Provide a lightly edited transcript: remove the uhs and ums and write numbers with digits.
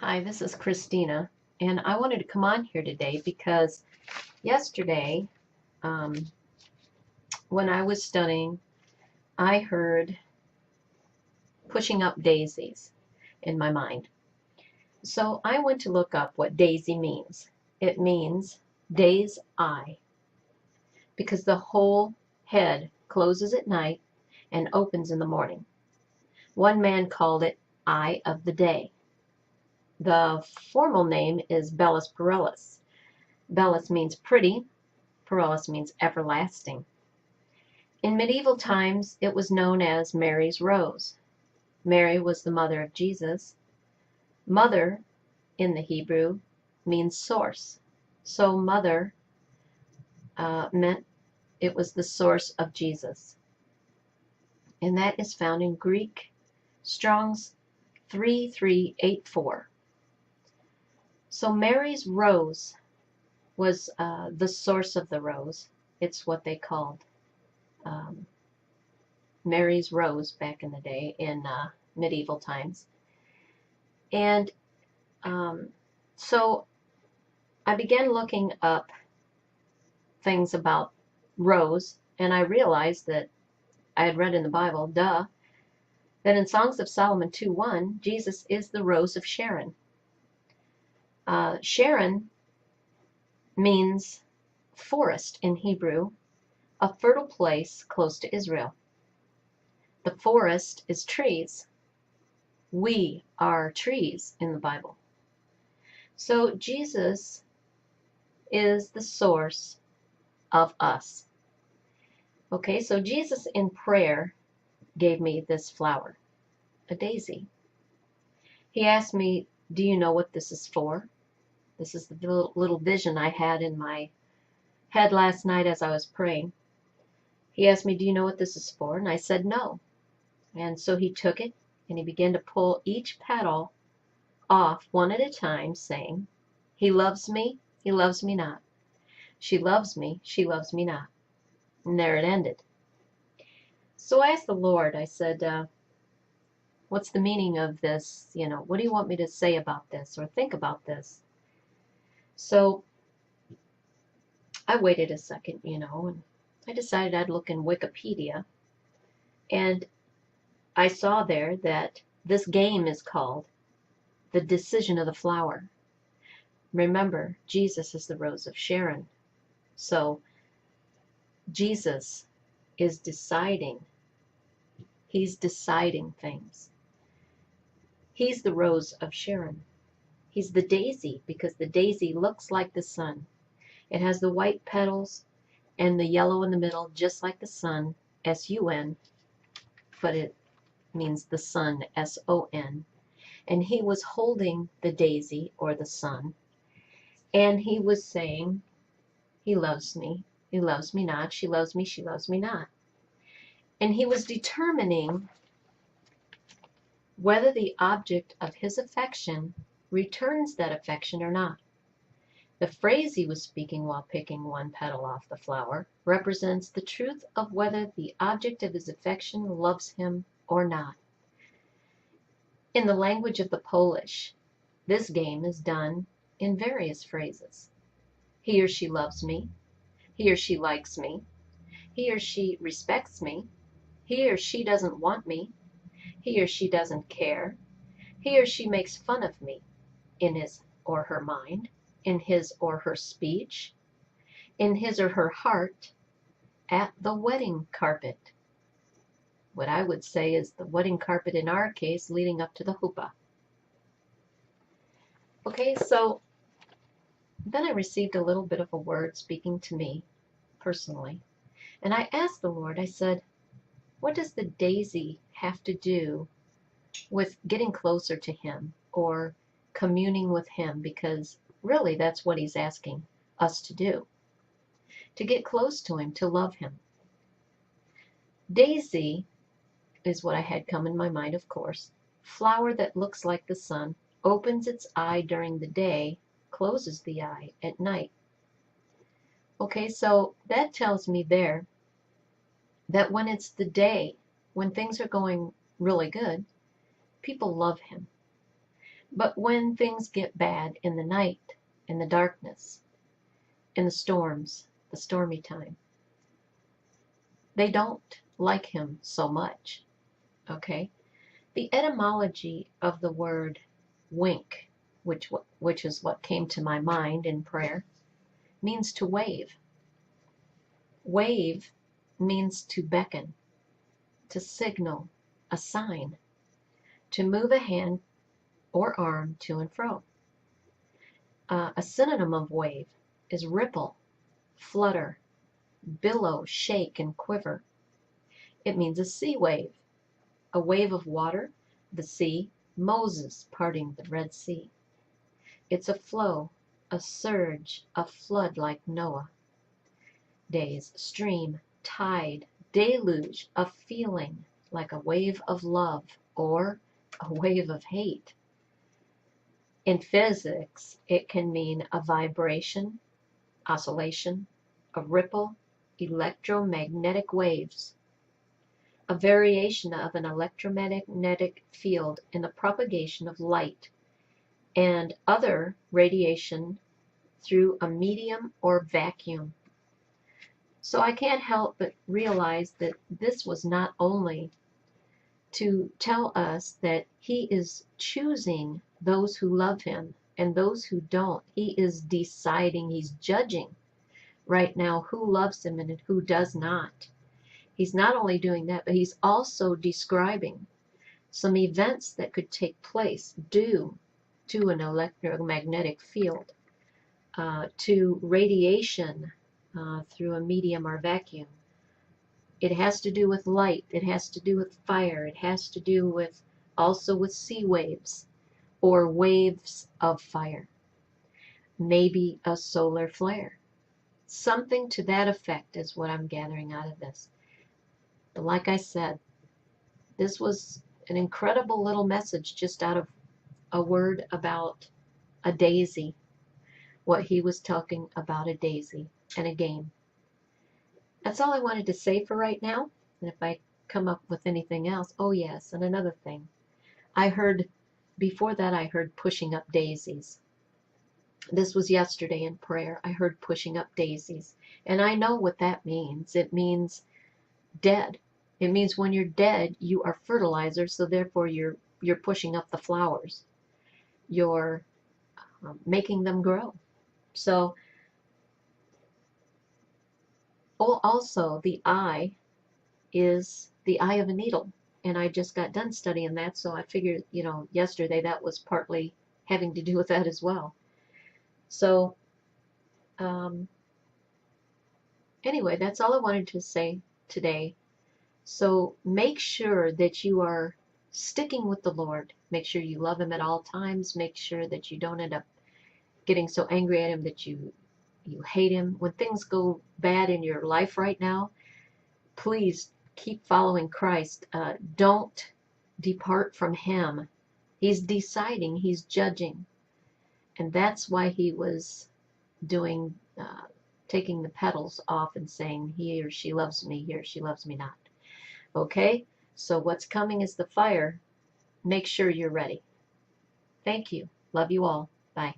Hi, this is Christina, and I wanted to come on here today because yesterday, um, when I was studying, I heard pushing up daisies in my mind. So I went to look up what daisy means. It means day's eye, because the whole head closes at night and opens in the morning. One man called it eye of the day. The formal name is Bellis Parellis. Bellis means pretty. Parellis means everlasting. In medieval times, it was known as Mary's Rose. Mary was the mother of Jesus. Mother, in the Hebrew, means source. So mother meant it was the source of Jesus. And that is found in Greek, Strong's 3384. So Mary's Rose was the source of the rose. It's what they called Mary's Rose back in the day in medieval times. And so I began looking up things about rose, and I realized that I had read in the Bible, that in Songs of Solomon 2:1, Jesus is the Rose of Sharon. Sharon means forest in Hebrew, a fertile place close to Israel. The forest is trees. We are trees in the Bible. So Jesus is the source of us. Okay, so Jesus in prayer gave me this flower, a daisy. He asked me, do you know what this is for? This is the little vision I had in my head last night as I was praying. He asked me, do you know what this is for? And I said no. And so he took it and he began to pull each petal off one at a time, saying, he loves me not. She loves me not. And there it ended. So I asked the Lord, I said, what's the meaning of this? What do you want me to say about this or think about this? So I waited a second, and I decided I'd look in Wikipedia. And I saw there that this game is called The Decision of the Flower. Remember, Jesus is the Rose of Sharon. So Jesus is deciding. He's deciding things. He's the Rose of Sharon. He's the daisy, because the daisy looks like the sun. It has the white petals and the yellow in the middle, just like the sun, S-U-N, but it means the sun, S-O-N. And he was holding the daisy, or the sun, and he was saying, he loves me not, she loves me not. And he was determining whether the object of his affection returns that affection or not. The phrase he was speaking while picking one petal off the flower represents the truth of whether the object of his affection loves him or not. In the language of the Polish, this game is done in various phrases. He or she loves me. He or she likes me. He or she respects me. He or she doesn't want me. He or she doesn't care. He or she makes fun of me in his or her mind, in his or her speech, in his or her heart, at the wedding carpet. What I would say is the wedding carpet in our case leading up to the chuppah. Okay, so then I received a little bit of a word speaking to me personally. And I asked the Lord, I said, what does the daisy have to do with getting closer to him or communing with him? Because really that's what he's asking us to do, to get close to him, to love him. Daisy is what I had come in my mind, of course. Flower that looks like the sun, opens its eye during the day, closes the eye at night. Okay, so that tells me there that when it's the day, when things are going really good, people love him. But when things get bad in the night, in the darkness, in the storms, the stormy time, they don't like him so much. Okay? The etymology of the word wink, which is what came to my mind in prayer, means to wave. Wave means to beckon, to signal, a sign, to move a hand or arm to and fro. A synonym of wave is ripple, flutter, billow, shake, and quiver. It means a sea wave, a wave of water, the sea, Moses parting the Red Sea. It's a flow, a surge, a flood like Noah days, stream, tide, deluge, a feeling like a wave of love or a wave of hate. In physics, it can mean a vibration, oscillation, a ripple, electromagnetic waves, a variation of an electromagnetic field in the propagation of light and other radiation through a medium or vacuum. So I can't help but realize that this was not only to tell us that he is choosing those who love him and those who don't. He is deciding, he's judging right now who loves him and who does not. He's not only doing that, but he's also describing some events that could take place due to an electromagnetic field, to radiation through a medium or vacuum. It has to do with light, it has to do with fire, it has to do with also with sea waves or waves of fire. Maybe a solar flare. Something to that effect is what I'm gathering out of this. But like I said, this was an incredible little message just out of a word about a daisy. What he was talking about, a daisy and a game. That's all I wanted to say for right now. And if I come up with anything else, oh yes, and another thing. Before that I heard pushing up daisies. This was yesterday in prayer. I heard pushing up daisies. And I know what that means. It means dead. It means when you're dead, you are fertilizer, so therefore you're pushing up the flowers. You're making them grow. So also the eye is the eye of a needle. And I just got done studying that, so I figured, yesterday that was partly having to do with that as well. So anyway, that's all I wanted to say today. So make sure that you are sticking with the Lord. Make sure you love him at all times. Make sure that you don't end up getting so angry at him that you hate him. When things go bad in your life right now, please keep following Christ. Don't depart from him. He's deciding, he's judging. And that's why he was taking the petals off and saying, he or she loves me, he or she loves me not. Okay? So what's coming is the fire. Make sure you're ready. Thank you. Love you all. Bye.